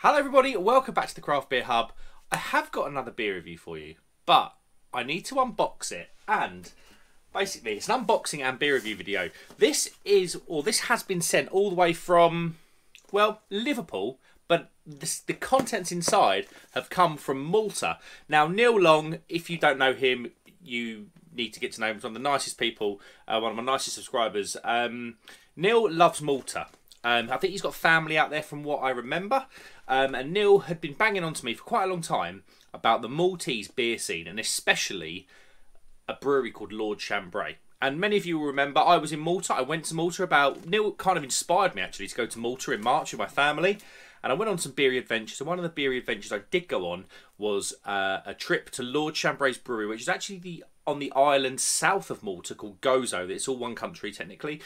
Hello everybody, welcome back to the Craft Beer Hub. I have got another beer review for you, but I need to unbox it, and basically it's an unboxing and beer review video. This has been sent all the way from, well, Liverpool, but the contents inside have come from Malta. Now, Neil Long, if you don't know him, you need to get to know him. He's one of the nicest people, one of my nicest subscribers. Neil loves Malta. I think he's got family out there from what I remember. And Neil had been banging on to me for quite a long time about the Maltese beer scene, and especially a brewery called Lord Chambray. And many of you will remember I was in Malta. I went to Malta Neil kind of inspired me actually to go to Malta in March with my family. And I went on some beery adventures. And one of the beery adventures I did go on was a trip to Lord Chambray's brewery, which is actually on the island south of Malta called Gozo. It's all one country technically.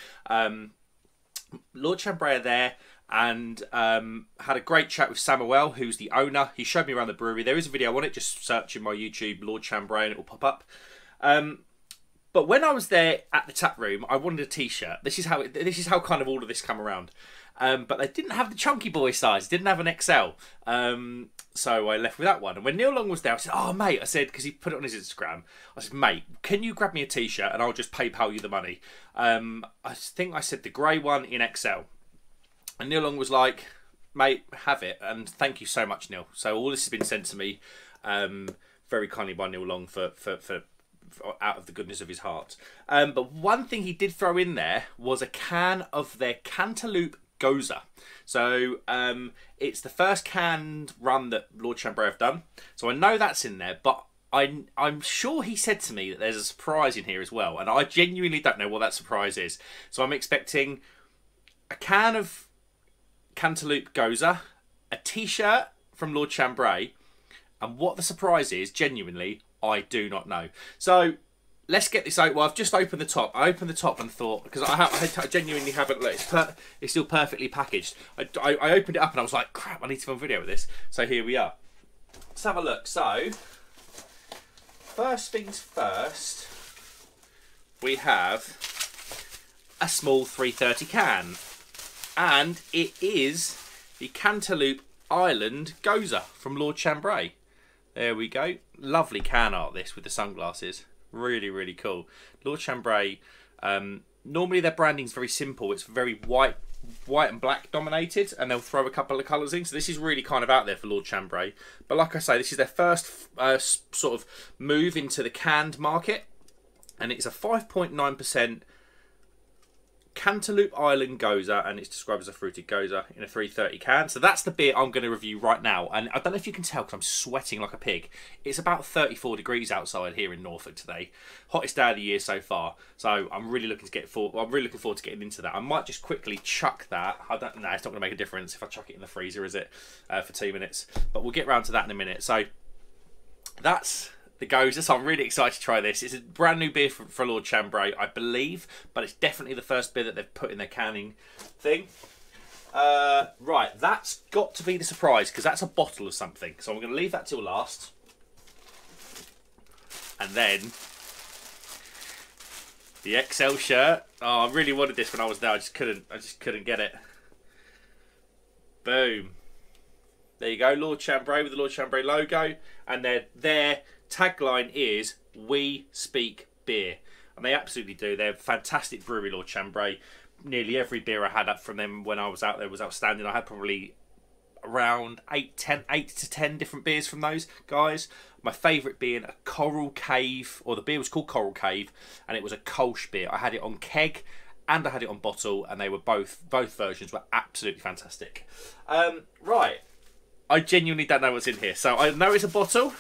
Lord Chambray are there, and had a great chat with Samuel, who's the owner. He showed me around the brewery. There is a video on it. Just search in my YouTube Lord Chambray and it will pop up. But when I was there at the tap room, I wanted a T-shirt. This is how kind of all of this come around. But they didn't have the chunky boy size. Didn't have an XL. So I left with that one. And when Neil Long was there, I said, "Oh mate," I said, because he put it on his Instagram. I said, "Mate, can you grab me a T-shirt and I'll just PayPal you the money?" I think I said the grey one in XL. And Neil Long was like, "Mate, have it, and thank you so much, Neil." So all this has been sent to me very kindly by Neil Long for out of the goodness of his heart. But one thing he did throw in there was a can of their Cantaloupe Goza. So it's the first canned run that Lord Chambray have done. So I know that's in there, but I'm sure he said to me that there's a surprise in here as well, and I genuinely don't know what that surprise is. So I'm expecting a can of Cantaloupe Goza, a T-shirt from Lord Chambray, and what the surprise is, genuinely, I do not know. So let's get this out. Well, I've just opened the top. I opened the top and thought, because I genuinely haven't looked. It's still perfectly packaged. I opened it up and I was like, crap, I need to film a video with this. So here we are. Let's have a look. So first things first, we have a small 330 can, and it is the Cantaloupe Island Goza from Lord Chambray. There we go. Lovely can art this with the sunglasses. Really, really cool. Lord Chambray, normally their branding is very simple. It's very white and black dominated, and they'll throw a couple of colours in. So this is really kind of out there for Lord Chambray. But like I say, this is their first sort of move into the canned market, and it's a 5.9% Cantaloupe Island Goza, and it's described as a fruited Goza in a 330 can. So that's the beer I'm going to review right now, and I don't know if you can tell because I'm sweating like a pig. It's about 34 degrees outside here in Norfolk today, hottest day of the year so far. So I'm really looking forward to getting into that. I might just quickly chuck that. I don't know. It's not going to make a difference if I chuck it in the freezer, is it? For 2 minutes. But we'll get round to that in a minute. So that's the Goza, so I'm really excited to try this. It's a brand new beer for Lord Chambray, I believe, but it's definitely the first beer that they've put in their canning thing. Right, that's got to be the surprise, because that's a bottle of something. So I'm going to leave that till last. And then the XL shirt. Oh, I really wanted this when I was there. I just couldn't get it. Boom. There you go, Lord Chambray with the Lord Chambray logo, and their tagline is "We speak beer," and they absolutely do. They're a fantastic brewery, Lord Chambray. Nearly every beer I had up from them when I was out there was outstanding. I had probably around 8 to 10 different beers from those guys. My favourite being a Coral Cave, or the beer was called Coral Cave, and it was a Kolsch beer. I had it on keg and I had it on bottle, and they were both versions were absolutely fantastic. Right, I genuinely don't know what's in here. So I know it's a bottle.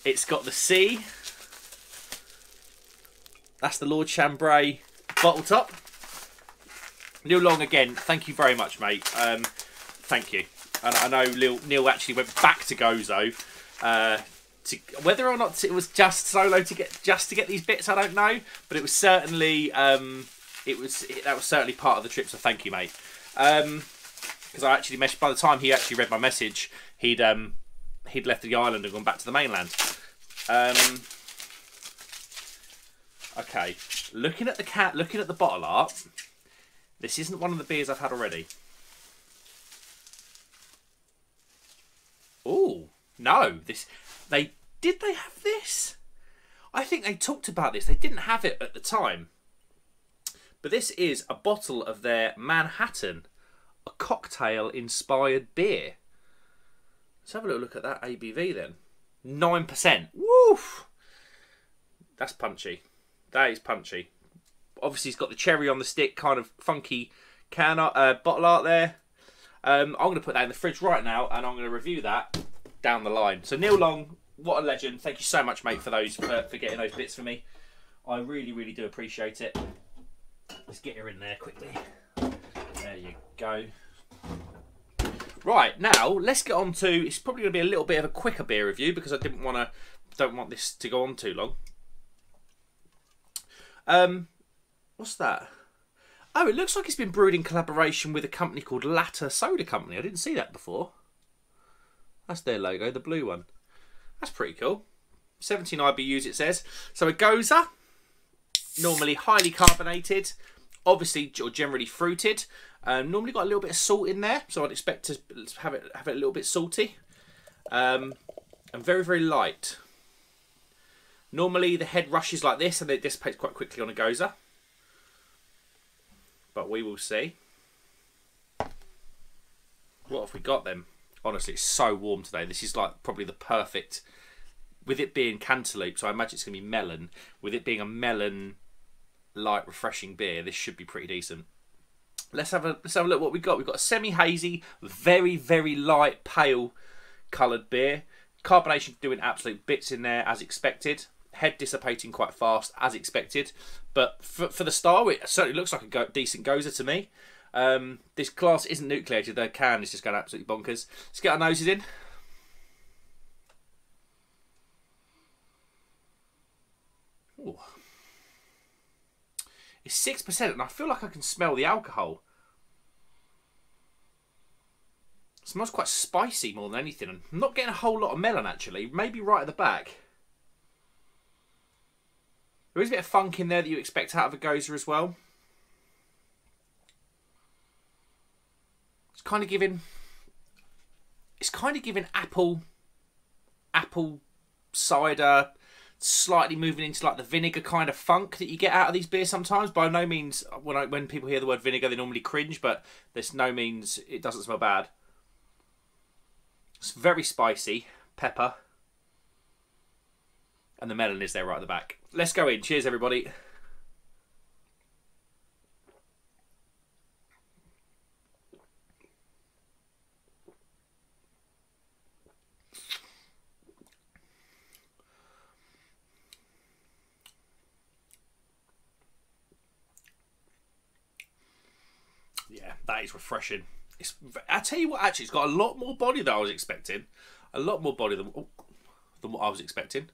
It's got the C. That's the Lord Chambray bottle top. Neil Long, again, thank you very much, mate. Thank you. And I know Neil actually went back to Gozo. Whether or not it was just solo to get these bits, I don't know. But it was certainly that was certainly part of the trip. So thank you, mate. Because I actually by the time he actually read my message, he'd left the island and gone back to the mainland. Okay, looking at the bottle art, this isn't one of the beers I've had already. Oh no, did they have this? I think they talked about this. They didn't have it at the time. But this is a bottle of their Manhattan, a cocktail-inspired beer. Let's have a little look at that ABV then. 9%. Woof! That's punchy. That is punchy. Obviously, it's got the cherry on the stick, kind of funky bottle art there. I'm going to put that in the fridge right now, and I'm going to review that down the line. So Neil Long, what a legend. Thank you so much, mate, for getting those bits for me. I really, really do appreciate it. Let's get her in there quickly. There you go. Right, now let's get on to. It's probably going to be a little bit of a quicker beer review because I don't want this to go on too long. What's that? Oh, it looks like it's been brewed in collaboration with a company called Latter Soda Company. I didn't see that before. That's their logo, the blue one. That's pretty cool. 17 IBUs it says. So a Goza, normally highly carbonated, obviously or generally fruited. Normally got a little bit of salt in there, so I'd expect to have it a little bit salty. And very, very light. Normally the head rushes like this and it dissipates quite quickly on a Goza. But we will see. What have we got then? Honestly, it's so warm today. This is like probably the perfect, with it being cantaloupe, so I imagine it's going to be melon. With it being a melon light refreshing beer, this should be pretty decent. Let's have a look what we've got. We've got a semi-hazy, very, very light, pale coloured beer. Carbonation doing absolute bits in there as expected. Head dissipating quite fast as expected. But for the style, it certainly looks like a decent Goza to me. This glass isn't nucleated. The can is just going absolutely bonkers. Let's get our noses in. Ooh. It's 6% and I feel like I can smell the alcohol. It smells quite spicy more than anything. I'm not getting a whole lot of melon actually. Maybe right at the back. There is a bit of funk in there that you expect out of a Goza as well. It's kind of giving apple cider, slightly moving into like the vinegar kind of funk that you get out of these beers sometimes. By no means, when people hear the word vinegar, they normally cringe, but there's no means it doesn't smell bad. It's very spicy, pepper, and the melon is there right at the back. Let's go in. Cheers, everybody. Yeah, that is refreshing. I tell you what, actually, it's got a lot more body than I was expecting. A lot more body than what I was expecting.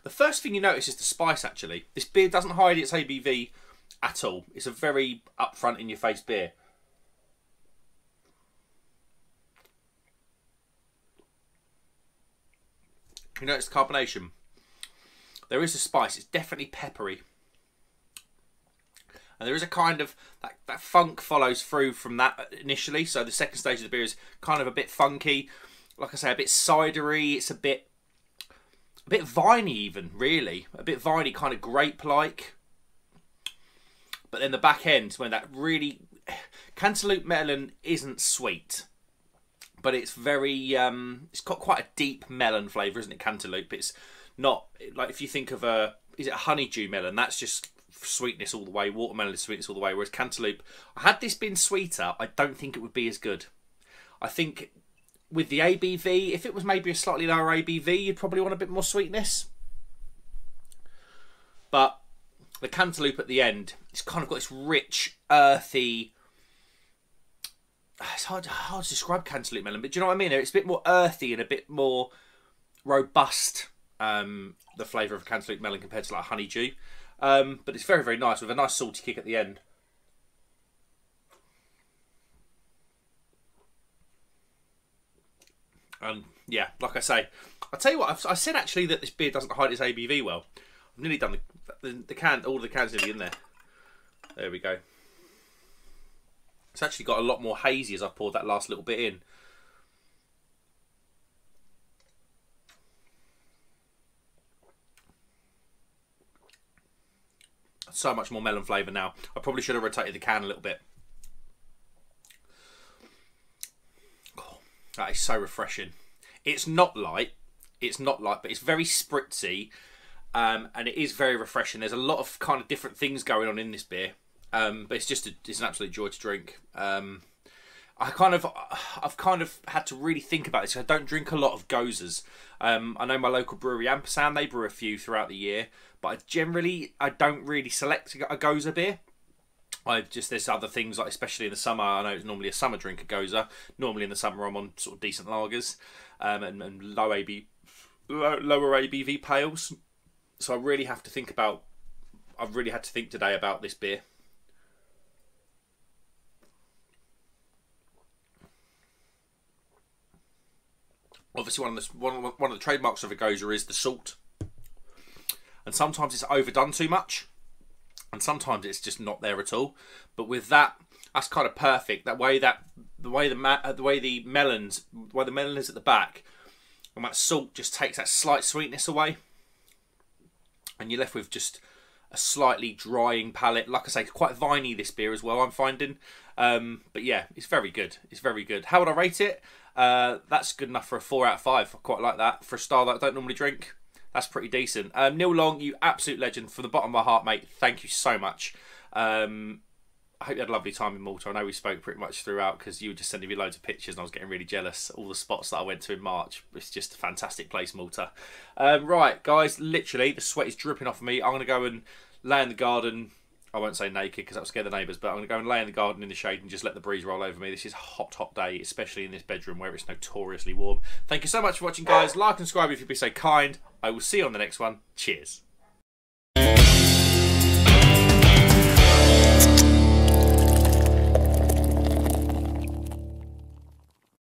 The first thing you notice is the spice, actually. This beer doesn't hide its ABV at all. It's a very upfront, in-your-face beer. You notice the carbonation. There is a spice. It's definitely peppery. And there is a kind of, that funk follows through from that initially. So the second stage of the beer is kind of a bit funky. Like I say, a bit cidery. It's a bit viney even, really. A bit viney, kind of grape-like. But then the back end, when that really... Cantaloupe melon isn't sweet. But it's very... it's got quite a deep melon flavour, isn't it, cantaloupe? It's not... Like, if you think of a... Is it a honeydew melon? That's just sweetness all the way. Watermelon is sweetness all the way. Whereas cantaloupe... Had this been sweeter, I don't think it would be as good. I think... With the ABV, if it was maybe a slightly lower ABV, you'd probably want a bit more sweetness. But the cantaloupe at the end, it's kind of got this rich, earthy... It's hard to describe cantaloupe melon, but do you know what I mean? It's a bit more earthy and a bit more robust, the flavour of a cantaloupe melon compared to like honeydew. But it's very, very nice with a nice salty kick at the end. And yeah, like I say, I'll tell you what, I said actually that this beer doesn't hide its ABV well. I've nearly done the can, all the cans nearly in there. There we go. It's actually got a lot more hazy as I've poured that last little bit in. So much more melon flavour now. I probably should have rotated the can a little bit. Oh, that is so refreshing. It's not light, but it's very spritzy, and it is very refreshing. There's a lot of kind of different things going on in this beer, but it's an absolute joy to drink. I've kind of had to really think about this. I don't drink a lot of gozas. I know my local brewery, Ampersand, they brew a few throughout the year, but I don't really select a goza beer. There's other things, like especially in the summer. I know it's normally a summer drink, a goza. Normally in the summer I'm on sort of decent lagers, and lower ABV pales. So I've really had to think today about this beer. Obviously, one of the trademarks of a goza is the salt, and sometimes it's overdone too much, and sometimes it's just not there at all. But with that's kind of perfect. The way the melon is at the back, and that salt just takes that slight sweetness away, and you're left with just a slightly drying palate. Like I say, quite viney this beer as well, I'm finding. But yeah, it's very good. It's very good. How would I rate it? That's good enough for a 4 out of 5. I quite like that. For a style that I don't normally drink, that's pretty decent. Neil Long, you absolute legend. From the bottom of my heart, mate, thank you so much. I hope you had a lovely time in Malta. I know we spoke pretty much throughout because you were just sending me loads of pictures and I was getting really jealous. All the spots that I went to in March. It's just a fantastic place, Malta. Right, guys, literally, the sweat is dripping off of me. I'm going to go and lay in the garden. I won't say naked because that will scare the neighbours, but I'm going to go and lay in the garden in the shade and just let the breeze roll over me. This is a hot, hot day, especially in this bedroom where it's notoriously warm. Thank you so much for watching, guys. Like and subscribe if you'd be so kind. I will see you on the next one. Cheers.